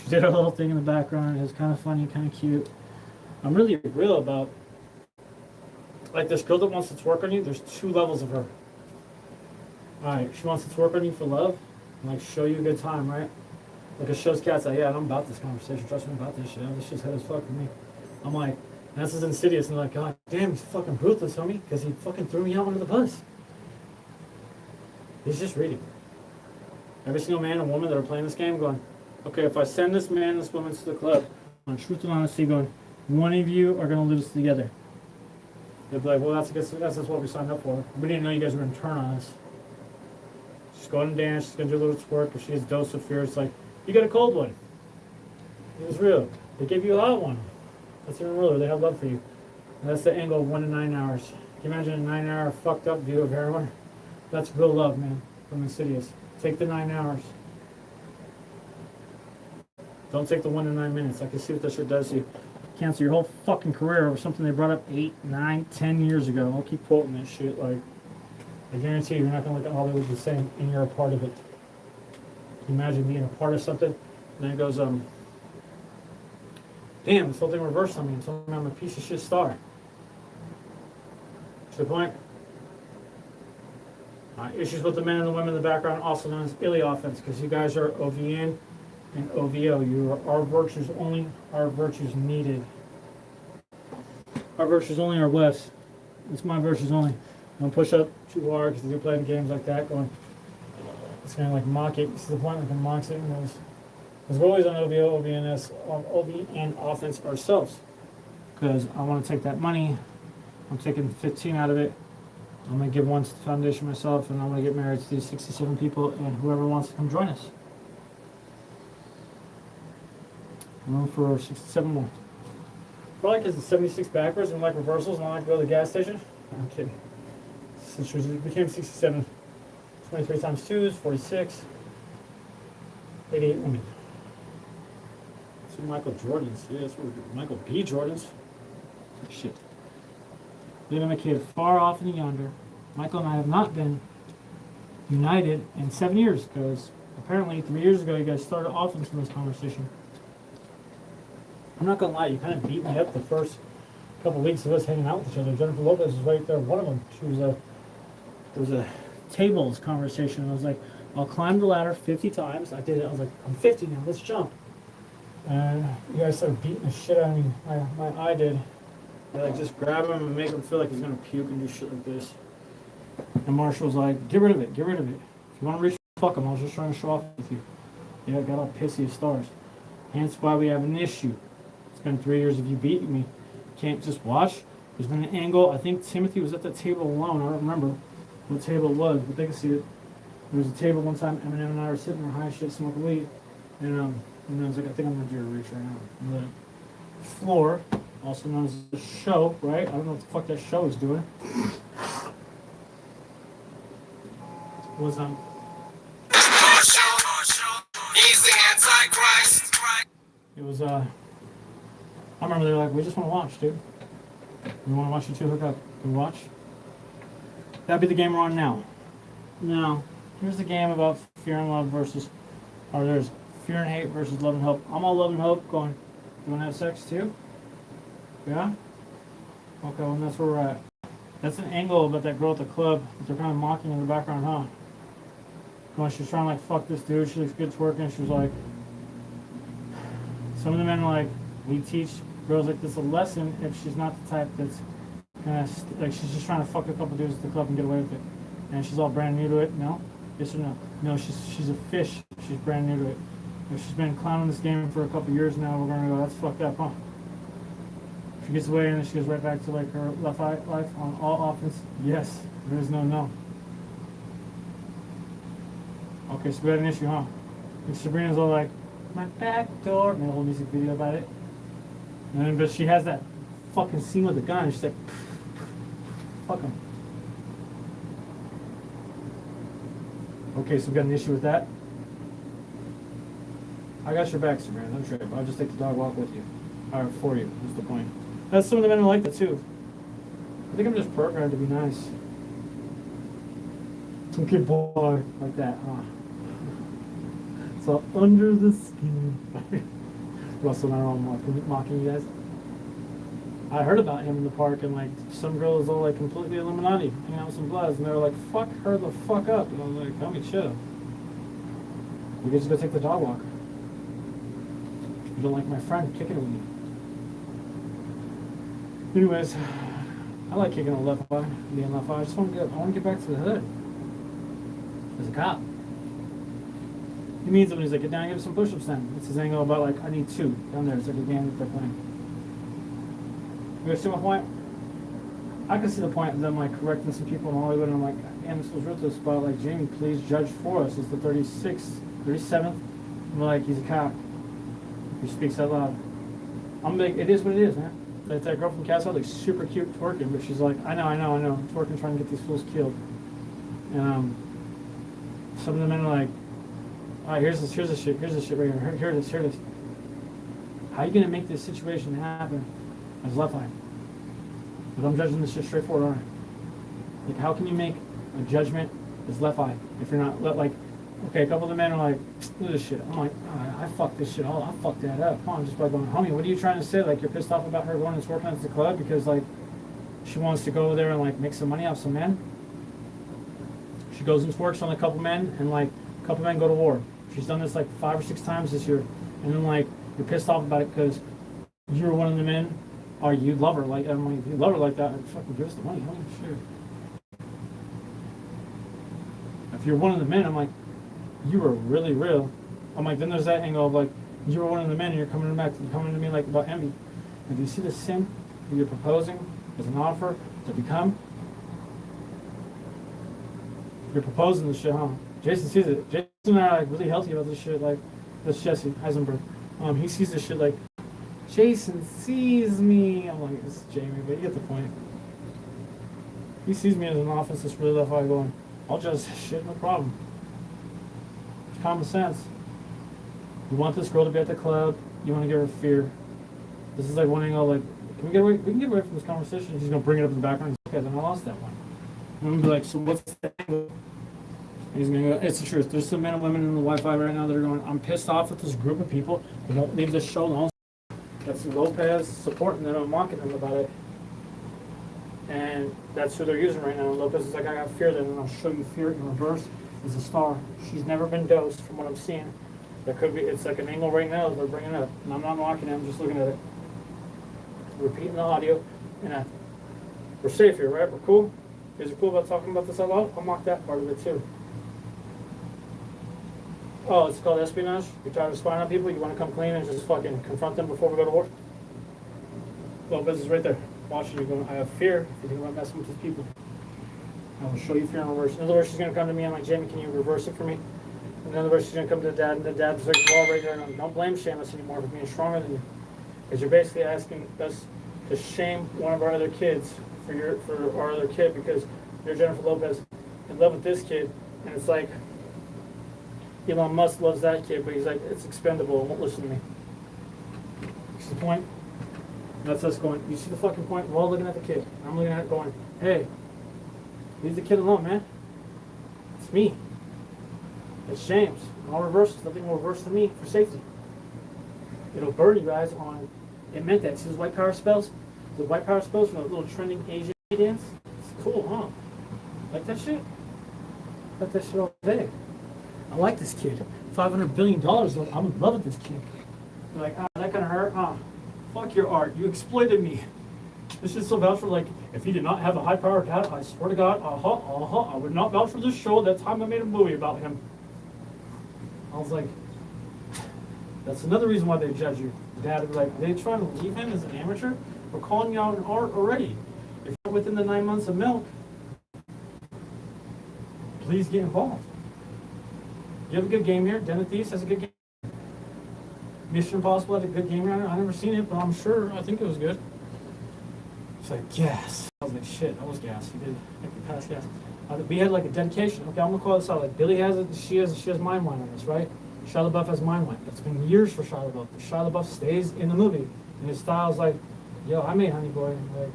She did a little thing in the background, it was kind of funny, kind of cute. I'm really real about, like this girl that wants to twerk on you, there's 2 levels of her. Alright, she wants to twerk on you for love, and like show you a good time, right? Like it shows cats like, yeah, I'm about this conversation, trust me about this shit. This shit's head as fuck for me. I'm like, and this is Insidious, and they're like, God, Damn, he's fucking ruthless, homie, because he fucking threw me out under the bus. He's just reading. Every single man and woman that are playing this game going, okay, if I send this man and this woman to the club, on truth and honesty going, one of you are going to lose together. They'll be like, well, that's just what we signed up for. We didn't know you guys were going to turn on us. She's going to dance, she's going to do a little twerk. If she has dose of fear, it's like, you got a cold one. It was real. They gave you a hot one. That's even realer. They have love for you. And that's the angle of 1 to 9 hours. Can you imagine a 9-hour fucked up view of heroin? That's real love, man, from Insidious. Take the 9 hours. Don't take the 1 to 9 minutes. I can see what that shit does to you. Cancel your whole fucking career over something they brought up 8, 9, 10 years ago. I'll keep quoting that shit. Like, I guarantee you're not going to look at Hollywood the same, and you're a part of it. Can you imagine being a part of something? And then it goes, damn, this whole thing reversed on me and told me I'm a piece of shit star. To the point. Issues with the men and the women in the background, also known as Illy offense, because you guys are OVN and OVO. You are our virtues only, our virtues needed. Our virtues only are blessed. It's my virtues only. Don't push up too hard because you're playing games like that going, it's going to like mock it. It's to the point like it mocks it and goes, because we're always on OVO, OVNS, OVN offense ourselves. Because I want to take that money, I'm taking 15 out of it. I'm going to give one to the foundation myself, and I'm going to get married to these 67 people, and whoever wants to come join us. Room for 67 more. Probably because it's 76 backwards and like reversals, and I like to go to the gas station. I'm kidding. Since it became 67, 23 times 2 is 46. 88 women. So Michael Jordans. Yeah, that's what we're doing. Michael B. Jordans. Shit. Leaving a kid far off in the yonder. Michael and I have not been united in 7 years because apparently 3 years ago you guys started off into this conversation. I'm not gonna lie, you kind of beat me up the first couple weeks of us hanging out with each other. Jennifer Lopez was right there, one of them. There was a tables conversation. I was like, I'll climb the ladder 50 times. I did it. I was like, I'm 50 now. Let's jump. And you guys started beating the shit out of me. My eye did. They like just grab him and make him feel like he's gonna puke and do shit like this. And Marshall was like, get rid of it, get rid of it. If you want to reach, fuck him. I was just trying to show off with you. Yeah, I got all pissy as stars. Hence why we have an issue. It's been 3 years of you beating me. Can't just watch. There's been an angle. I think Timothy was at that table alone. I don't remember what table it was, but they can see it. There was a table one time. Eminem and I were sitting there high shit smoking weed, and I was like, I think I'm gonna do a reach right now. And the floor, also known as the show, right? I don't know what the fuck that show is doing. Was it was I remember they were like, we just want to watch, dude. We want to watch you two hook up. Can we watch? That'd be the game we're on now. Now, here's the game about fear and love versus, or there's fear and hate versus love and hope. I'm all love and hope going, you want to have sex too? Yeah? Okay, well that's where we're at. That's an angle about that girl at the club that they're kind of mocking in the background, huh? When she was trying to like fuck this dude, she looks good twerking, she was like, some of the men are like, we teach girls like this a lesson if she's not the type that's kind of like she's just trying to fuck a couple dudes at the club and get away with it, and she's all brand new to it. No, yes or no? No, she's a fish. She's brand new to it. If she's been clowning this game for a couple years now, we're gonna go, that's fucked up, huh? She gets away and then she goes right back to like her left eye life on all offense. Yes, there is no. Okay, so we had an issue, huh? And Sabrina's all like, my back door, made a whole music video about it. And then, but she has that fucking scene with the gun, and she's like, fuck him. Okay, so we got an issue with that. I got your back, Sabrina, don't trip. I'll just take the dog walk with you. Or for you, that's the point. That's some of the men who like that too. I think I'm just programmed to be nice. Some good boy like that, huh? So under the skin. Russell and I are all mocking you guys. I heard about him in the park, and like some girl is all like completely Illuminati, hanging out with some bloods, and they were like, "Fuck her the fuck up," and I was like, "Homie, chill. We just go take the dog walk. You don't like my friend, kick it with me." Anyways, I like kicking a left eye, being left eye. I want to get back to the hood. As a cop. He means it when he's like, get down and give some push-ups then. It's his angle about like, I need 2 down there. It's like a game that they're playing. You guys see my point? I can see the point of them like correcting some people in Hollywood, and I'm like, damn, this was ruthless, but like, Jamie, please judge for us. It's the 37th. I'm like, he's a cop. He speaks out loud. I'm like, it is what it is, man. Like that girl from Castle, like super cute twerking, but she's like, I know, twerking, trying to get these fools killed. And some of the men are like, all right, here's the shit right here. Here it is. How are you gonna make this situation happen as left eye? But I'm judging this shit straightforward, aren't I? Like, how can you make a judgment as left eye if you're not like? Okay, a couple of the men are like, look at this shit. I'm like, I fucked this shit all. I fucked that up. Come on, just by going, homie, what are you trying to say? Like, you're pissed off about her going and working at the club because like she wants to go there and like make some money off some men. She goes and works on a couple men, and like a couple men go to war. She's done this like 5 or 6 times this year, and then like you're pissed off about it because you're one of the men, or you love her like, I'm like, if you love her like that, fucking give us the money, homie. Sure. If you're one of the men, I'm like, you were really real. I'm like, then there's that angle of like, you were one of the men and you're coming to me like about envy. And do you see the sin that you're proposing as an offer to become? You're proposing this shit, huh? Jason sees it. Jason and I are like really healthy about this shit. Like, that's Jesse Eisenberg. He sees this shit like, Jason sees me. I'm like, this is Jamie, but you get the point. He sees me as an office that's really left eye going, I'll judge this shit, no problem. Common sense. You want this girl to be at the club. You want to give her fear. This is like one angle. Like, can we get away? We can get away from this conversation. He's gonna bring it up in the background. Okay, then I lost that one. I'm gonna be like, so what's the angle? He's gonna go, it's the truth. There's some men and women in the Wi-Fi right now that are going, I'm pissed off with this group of people who don't leave this show alone. That's Lopez supporting them and mocking them about it. And that's who they're using right now. And Lopez is like, I got fear then, and I'll show you fear in reverse. Is a star. She's never been dosed from what I'm seeing. That could be, it's like an angle right now that they're bringing up. And I'm not mocking it, I'm just looking at it. Repeating the audio. And we're safe here, right? We're cool? You guys are cool about talking about this out loud? I'll mock that part of it too. Oh, it's called espionage? You're tired of spying on people? You want to come clean and just fucking confront them before we go to war? Lopez is right there. Watching you going, I have fear if you think about messing with these people. I will show you fear in reverse. In other words, she's going to come to me. I'm like, Jamie, can you reverse it for me? In other words, she's going to come to the dad, and the dad's like, well, right here, and don't blame Seamus anymore for being stronger than you. Because you're basically asking us to shame one of our other kids for our other kid because you're Jennifer Lopez in love with this kid. And it's like, Elon Musk loves that kid, but he's like, it's expendable, it won't listen to me. See the point? That's us going, you see the fucking point? We're all looking at the kid. I'm looking at it going, hey, leave the kid alone, man. It's me. It's James. I'll reverse. Nothing will reverse to me for safety. It'll burn you guys on. It meant that. See those white power spells? The white power spells from the little trending Asian dance? It's cool, huh? Like that shit? Like that shit all day. I like this kid. $500 billion. I'm in love with this kid. You're like, that kind of hurt? Fuck your art. You exploited me. This is so vouch for like, if he did not have a high-powered dad, I swear to God, I would not vouch for this show. That time I made a movie about him. I was like, that's another reason why they judge you. Dad would be like, they trying to leave him as an amateur? We're calling you out in art already. If you're within the 9 months of milk, please get involved. You have a good game here. Den of Thieves has a good game. Mission Impossible had a good game here. I've never seen it, but I'm sure, I think it was good. It's like, gas. I was like, shit, I was gas. He did pass gas. We had like a dedication. Okay, I'm gonna call this out. Like Billy has it, she has Mind Wine on this, right? Shia LaBeouf has Mind Wine. It's been years for Shia LaBeouf. But Shia LaBeouf stays in the movie, and his style's like, yo, I made Honey Boy like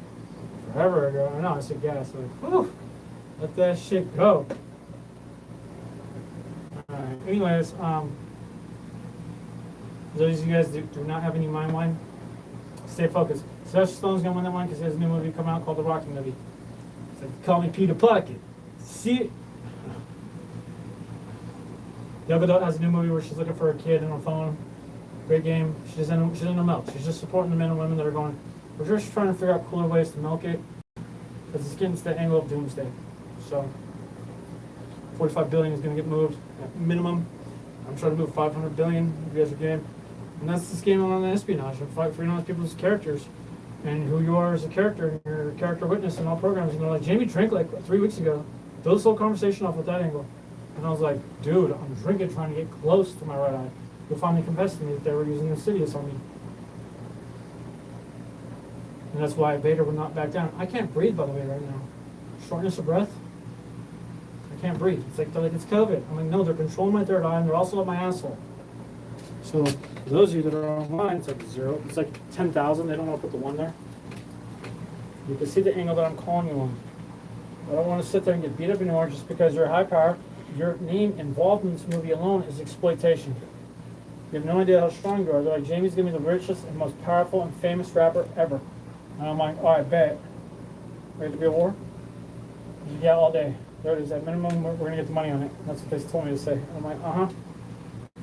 forever ago. I know, I said gas. Like, whew, let that shit go. Alright. Anyways, those of you guys do not have any Mind Wine, stay focused. Sylvester Stallone's gonna win that one because he has a new movie coming out called The Rocky Movie. It's like, call me Peter Puckett. See it? Gal Gadot has a new movie where she's looking for a kid on her phone. Great game. She's in a milk. She's just supporting the men and women that are going, we're just trying to figure out cooler ways to milk it. Because it's getting to the angle of doomsday. So 45 billion is going to get moved at minimum. I'm trying to move 500 billion. You guys are game. And that's the game on the espionage and fight for people's characters and who you are as a character and your character witness in all programs. You know, like Jamie drank like 3 weeks ago. Built this whole conversation off with that angle. And I was like, dude, I'm drinking trying to get close to my right eye. You'll finally confess to me that they were using Insidious on me. And that's why Vader would not back down. I can't breathe, by the way, right now. Shortness of breath. I can't breathe. It's like they're like, it's COVID. I'm like, no, they're controlling my third eye and they're also at my asshole. So for those of you that are online, it's like 0. It's like 10,000. They don't want to put the 1 there. You can see the angle that I'm calling you on. I don't want to sit there and get beat up anymore just because you're a high power. Your name involved in this movie alone is exploitation. You have no idea how strong you are. They're like, Jamie's going to be the richest and most powerful and famous rapper ever. And I'm like, all right, bet. Ready to be a war? Yeah, all day. There it is. At minimum, we're going to get the money on it. That's what they told me to say. I'm like, uh-huh.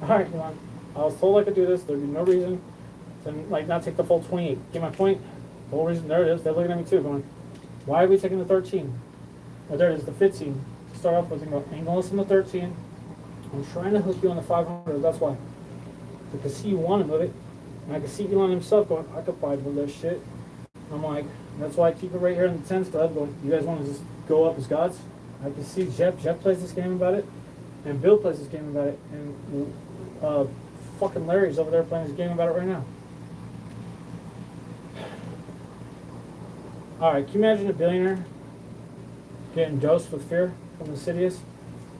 All right, come on. I was told I could do this. There'd be no reason to like not take the full 28. Get my point? The whole reason, there it is. They're looking at me too, going, why are we taking the 13? Oh, there it is, the 15. To start off with, angle us on the 13. I'm trying to hook you on the 500. That's why. I can see you want to move it. And I can see Elon himself going, I could fight with this shit. I'm like, that's why I keep it right here in the 10 stud. Going, you guys want to just go up as gods? I can see Jeff plays this game about it. And Bill plays this game about it. And fucking Larry's over there playing this game about it right now. Alright, can you imagine a billionaire getting dosed with fear from Insidious?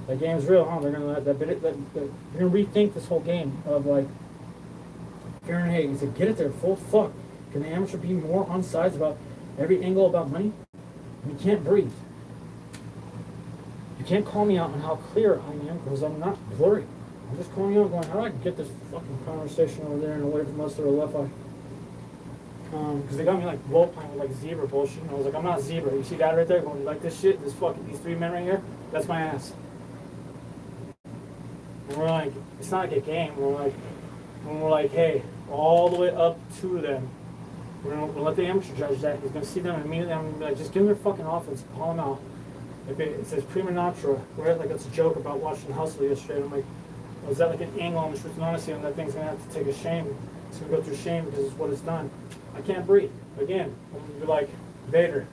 That game's real, huh? They're gonna rethink this whole game of like fear and hate. He said, get it there, full fuck. Can the amateur be more on sides about every angle about money? You can't breathe. You can't call me out on how clear I am because I'm not blurry. I'm just calling you out going, how do I get this fucking conversation over there and away from most of the left eye? Because they got me like role playing with like zebra bullshit. And I was like, I'm not zebra. You see that right there? Going, you like this shit? These 3 men right here? That's my ass. And we're like, it's not like a game. We're like, hey, all the way up to them. We're gonna let the amateur judge that. He's gonna see them and immediately I'm gonna be like, just give them their fucking offense, call them out. If it says prima noctua, right? Like it's a joke about watching Hustle yesterday. I'm like, is that like an angle on the truth and honesty? And that thing's gonna have to take a shame. It's gonna go through shame because it's what it's done. I can't breathe. Again, I'm gonna be like, Vader,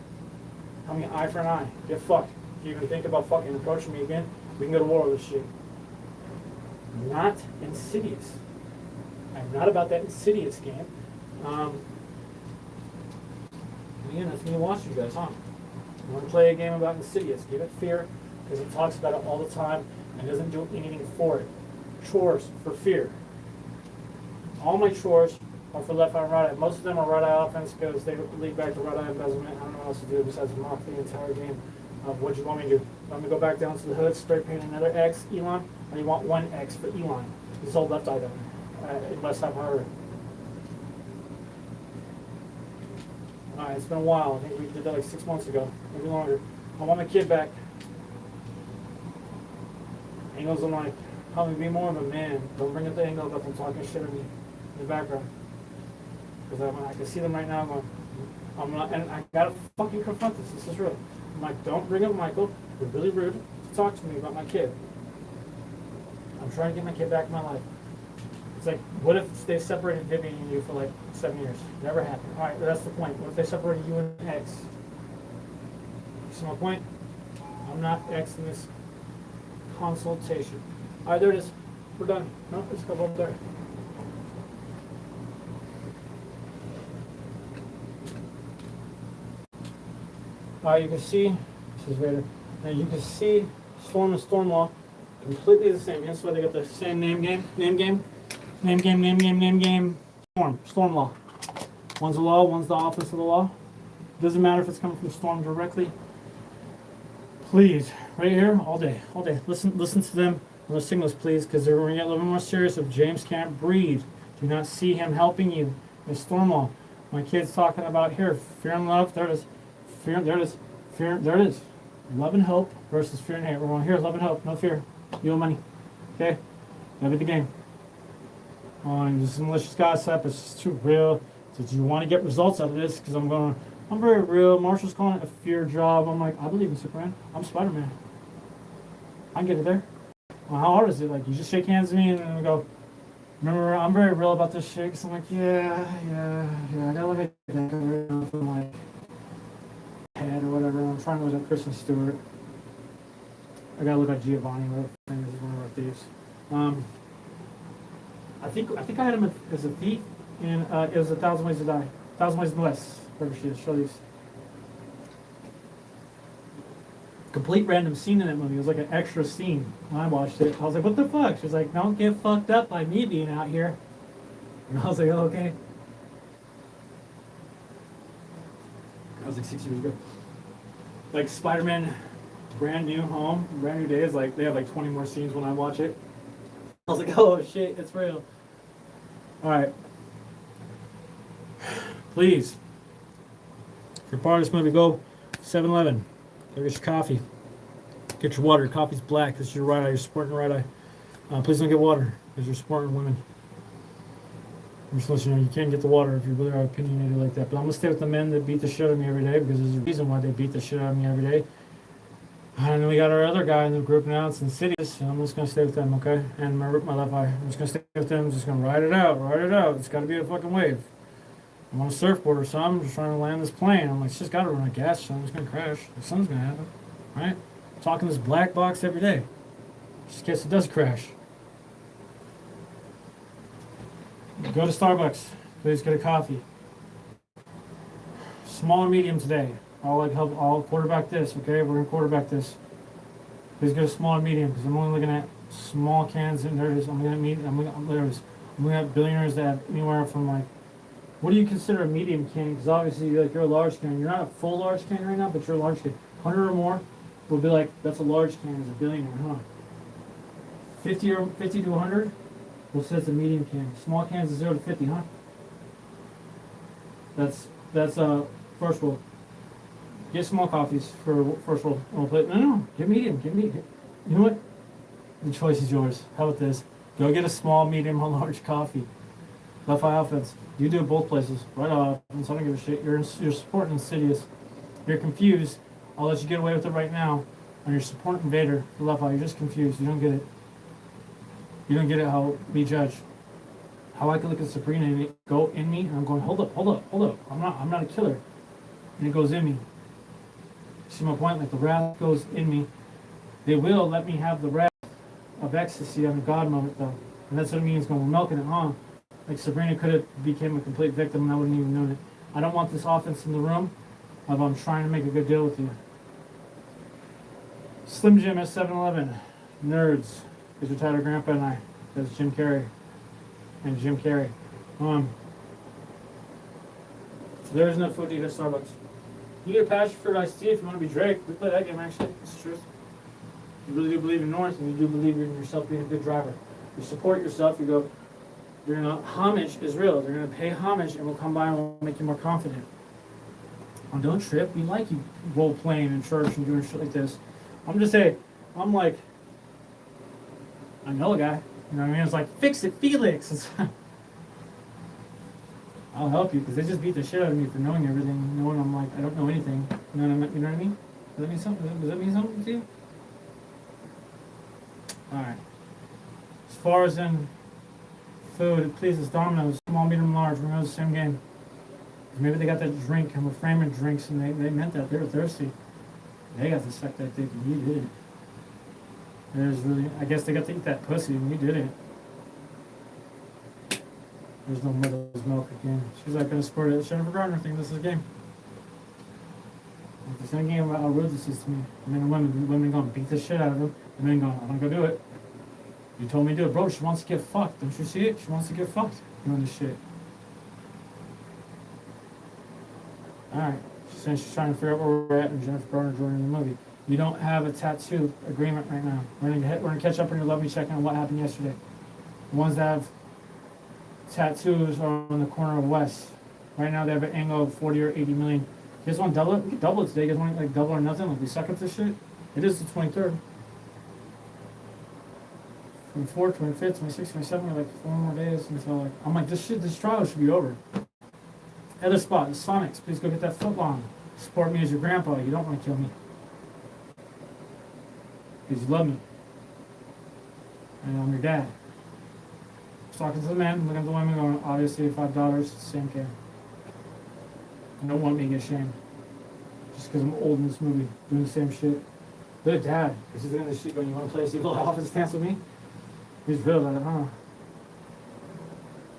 tell me eye for an eye. Get fucked. If you even think about fucking approaching me again, we can go to war with this shit. Not Insidious. I'm not about that Insidious game. Again, that's me watching you guys, huh? I want to play a game about Insidious. Give it fear, because it talks about it all the time and doesn't do anything for it. Chores for fear. All my chores are for left eye and right eye. Most of them are right eye offense because they lead back to right eye embezzlement. I don't know what else to do besides mock the entire game of what you want me to do. You want me to go back down to the hood, spray paint another X, Elon, or you want one X for Elon? His whole left eye down there, unless I've heard. Alright, it's been a while. I think we did that like 6 months ago, maybe longer. I want my kid back. Angles, I'm like, help me be more of a man. Don't bring up the angle about them talking shit at me in the background. Because I can see them right now going, I'm not, and I gotta fucking confront this. This is real. I'm like, don't bring up Michael. You're really rude to talk to me about my kid. I'm trying to get my kid back in my life. It's like, what if they separated Vivian and you for like 7 years? Never happened. All right, that's the point. What if they separated you and X? See my point? I'm not X in this consultation. All right, there it is. We're done. No, let's go up there. All right, you can see, this is Vader. Now you can see Storm and Stormlaw completely the same. That's why they got the same name game. Stormlaw. One's the law, one's the office of the law. Doesn't matter if it's coming from Storm directly. Please, right here, all day. Listen to them on the signals, please, because they're going to get a little more serious. If James can't breathe, do not see him helping you. It's Stormlaw. My kid's talking about here, fear and love. There it is. Fear. There it is. Fear. There it is. Love and hope versus fear and hate. We're going here. Love and hope. No fear. You owe money. Okay. That'll be the game. This is malicious gossip. It's just too real. So do you want to get results out of this? Because I'm going to I'm very real. Marshall's calling it a fear job. I'm like, I believe in Superman. I'm Spider-Man. I can get it there. Well, how hard is it? Like, you just shake hands with me and then we go, remember, I'm very real about this shit. Cause I'm like, yeah. I gotta look at that from my head or whatever. I'm trying to look at Kristen Stewart. I gotta look at Giovanni, whatever thing is one of our thieves. I think I had him as a thief in it was 1,000 Ways to Die. 1,000 Ways in the West. Whatever she is. Show these. Complete random scene in that movie. It was like an extra scene when I watched it. I was like, what the fuck? She was like, don't get fucked up by me being out here. And I was like, oh, okay. That was like 6 years ago. Like Spider-Man Brand New Home, Brand New Days, like they have like 20 more scenes when I watch it. I was like, oh shit, it's real. Alright. Please. If you're part of this movie, go 7-Eleven. Go get your coffee. Get your water. Coffee's black. This is your right eye. You're supporting the right eye. Please don't get water because you're supporting women. I'm just listening. You can't get the water if you really are opinionated like that. But I'm going to stay with the men that beat the shit out of me every day because there's a reason why they beat the shit out of me every day. And then we got our other guy in the group now. It's Insidious. So I'm just going to stay with them, okay? And my left eye. I'm just going to stay with them. I'm just going to ride it out. It's got to be a fucking wave. I'm on a surfboard or something. I'm just trying to land this plane. I'm like, it's just got to run out of gas. So I'm just going to crash. Something's going to happen, right? I'm talking this black box every day. Just in case it does crash. Go to Starbucks. Please get a coffee. Small or medium today. I'll quarterback this, okay? We're gonna quarterback this. Please get a small or medium because I'm only looking at small cans and there it is. I'm gonna have billionaires that have anywhere from like, what do you consider a medium can? Because obviously you're a large can. You're not a full large can right now, but you're a large can. 100 or more will be like, that's a large can as a billionaire, huh? 50 to 100? We'll say it's a medium can. Small cans is 0 to 50, huh? That's first world. Get small coffees for first world. No, get medium. You know what? The choice is yours. How about this? Go get a small, medium, or large coffee. Left eye outfits. You do it both places. Right off. And so I don't give a shit. You're supporting Insidious. You're confused. I'll let you get away with it right now. And you're supporting Vader. The left eye. You're just confused. You don't get it. You don't get it how we judge. How I can look at Sabrina and it go in me, and I'm going, hold up. I'm not a killer. And it goes in me. See my point? Like the wrath goes in me. They will let me have the wrath of ecstasy on the God moment though. And that's what it means when we're milking it, huh? Like Sabrina could have became a complete victim and I wouldn't even known it. I don't want this offense in the room of I'm trying to make a good deal with you. Slim Jim at 7-Eleven. Nerds. Is your title grandpa and I. That's Jim Carrey. And Jim Carrey. So there is no food to eat at Starbucks. You get a passion fruit iced tea if you want to be Drake. We play that game actually. It's the truth. You really do believe in North and you do believe in yourself being a good driver. You support yourself, you go, you're gonna homage is real. They're gonna pay homage and we'll come by and we'll make you more confident. Oh, don't trip. We like you role playing in church and doing shit like this. I'm just saying, I'm like, I know a guy. You know what I mean? It's like, fix it, Felix. I'll help you because they just beat the shit out of me for knowing everything, knowing I'm like, I don't know anything. You know what I mean? Does that mean something? Does that mean something to you? Alright. As far as in food, it pleases Domino's. Small, medium, large. Remember the same game. Maybe they got that drink and we're framing drinks and they meant that. They were thirsty. They got to suck that dick and you didn't. There's really, I guess they got to eat that pussy and you didn't. There's no mother's milk again. She's like gonna support it. Jennifer Garner thing. This is a game. If it's not a game about how rude this is to me. Men and women gonna beat the shit out of them. And men going, I'm gonna go do it. You told me to do it, bro. She wants to get fucked. Don't you see it? She wants to get fucked doing this shit. Alright. She's saying she's trying to figure out where we're at and Jennifer Garner joining the movie. You don't have a tattoo agreement right now. We're gonna catch up on your Love Me check on what happened yesterday. The ones that have tattoos are on the corner of West. Right now they have an angle of 40 or 80 million. You guys want to double it? We can double it today. You guys want like double or nothing? Like we suck at this shit? It is the 23rd. 24th, 25th, 26th, 27th, like 4 more days until like I'm like this trial should be over. Other spot, Sonics. Please go get that foot long. Support me as your grandpa. You don't want to kill me. Because you love me. And I'm your dad. Talking to the men, looking at the women, going, obviously, $5, same care. I don't want me to get shamed. Just because I'm old in this movie, doing the same shit. Good dad. Because he's doing this shit going, you want to play this evil office dance with me? He's real about it, huh?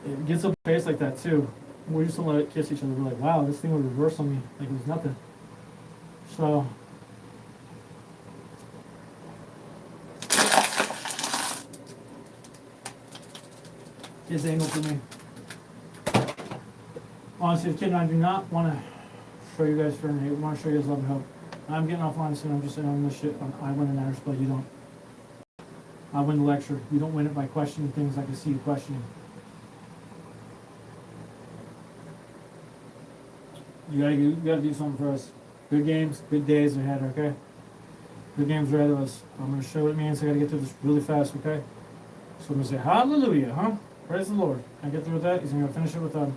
It gets up face like that, too. We just don't let it kiss each other. We're like, wow, this thing would reverse on me like it was nothing. So, his angle to me. Honestly, the kid and I do not want to show you guys for me. We want to show you guys love and hope. I'm getting offline soon. I'm just saying on this shit. I win the matters, but you don't. I win the lecture. You don't win it by questioning things like I see you questioning. You gotta do something for us. Good games, good days ahead, okay? Good games ahead of us. I'm gonna show what it means. I gotta get through this really fast, okay? So I'm gonna say hallelujah, huh? Praise the Lord. I get through with that. He's gonna finish it with do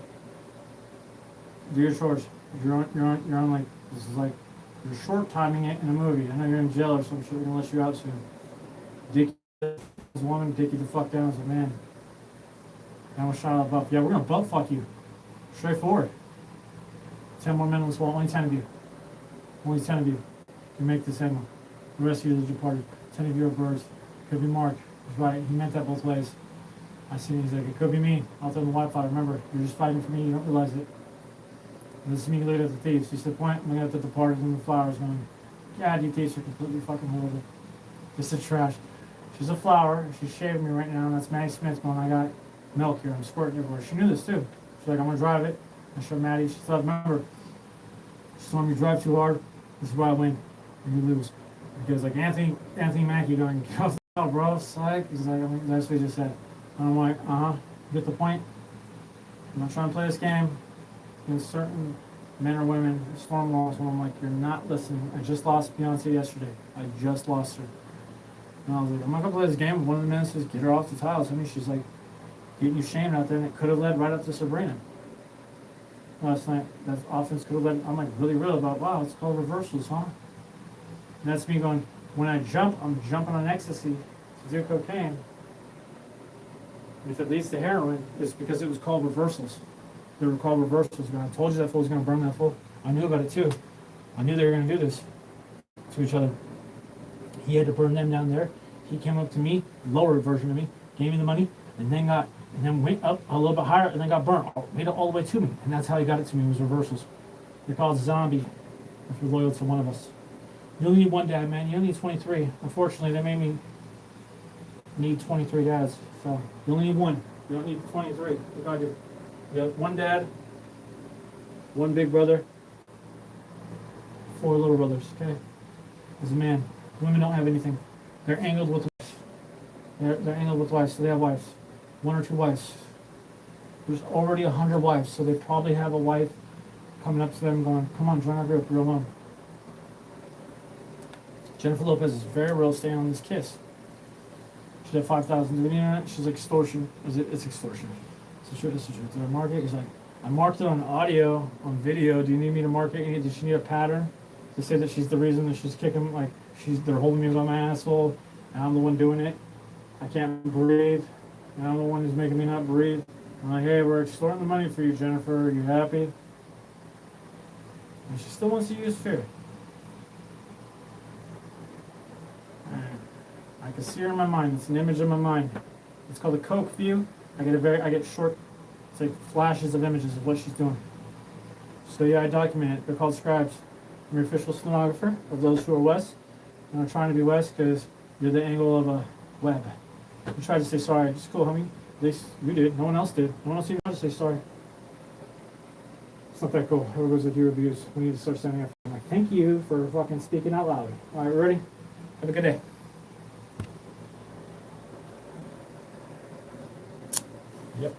your chores. You're on like this is like you're short timing it in a movie. I know you're in jail or some shit. We're gonna let you out soon. Dick as a woman, dick you the fuck down as a man. Now we're shot up buff. Yeah, we're gonna butt fuck you. Straightforward. 10 more men on this wall. Only 10 of you. Only 10 of you can make this angle. The rest of you are departed. 10 of you are birds. Could be Mark. He's right. He meant that both ways. I see he's like, it could be me out there on the Wi-Fi. Remember, you're just fighting for me. You don't realize it. And this is me later at the thieves. You see the point? I'm looking at the departed and the flowers going, God, you thieves are completely fucking horrible. This is trash. She's a flower. She's shaving me right now. And that's Maddie Smith going, I got milk here. I'm squirting everywhere. She knew this too. She's like, I'm going to drive it. I showed Maddie. She said, remember, she told me you drive too hard. This is why I win and you lose. Because like Anthony Mackie going, oh, bro, psych. He's like, that's what he just said. And I'm like, get the point. I'm not trying to play this game against certain men or women, storm laws, when I'm like, you're not listening. I just lost Beyonce yesterday. I just lost her. And I was like, I'm not going to play this game. One of the men says, get her off the tiles. I mean, she's like, getting you shamed out there, and it could have led right up to Sabrina. Last night, that offense could have led, I'm like really real about, wow, it's called reversals, huh? And that's me going, when I jump, I'm jumping on ecstasy to do cocaine. And if it leads to heroin, it's because it was called reversals. They were called reversals. And I told you that fool was going to burn that fool. I knew about it too. I knew they were going to do this to each other. He had to burn them down there. He came up to me, lower version of me, gave me the money, and then went up a little bit higher, and then got burnt. Made it all the way to me. And that's how he got it to me, was reversals. They call it zombie if you're loyal to one of us. You only need one dad, man. You only need 23. Unfortunately, they made me need 23 dads. So you only need one. You don't need 23. Look how I do. You got one dad, one big brother, 4 little brothers, okay? As a man. Women don't have anything. They're angled with wives. They're angled with wives, so they have wives. 1 or 2 wives. There's already 100 wives, so they probably have a wife coming up to them going, come on, join our group, you're alone. Jennifer Lopez is very real staying on this kiss. She had 5,000 doing the internet. She's like, extortion. It's extortion. It's the truth. Did I mark it? He's like, I marked it on audio, on video. Do you need me to mark it? Does she need a pattern to say that she's the reason that she's kicking, like, they're holding me by my asshole, and I'm the one doing it? I can't breathe, and I'm the one who's making me not breathe. I'm like, hey, we're extorting the money for you, Jennifer. Are you happy? And she still wants to use fear. I can see her in my mind. It's an image in my mind. It's called the Coke view. I get short, it's like flashes of images of what she's doing. So yeah, I document it. They're called scribes. I'm your official stenographer of those who are West. And I'm trying to be West because you're the angle of a web. You tried to say sorry. It's cool, homie. You did. No one else did. No one else even tried to say sorry. It's not that cool. Here goes with your reviews. We need to start standing up. I'm like, thank you for fucking speaking out loud. All right, ready? Have a good day. Yep.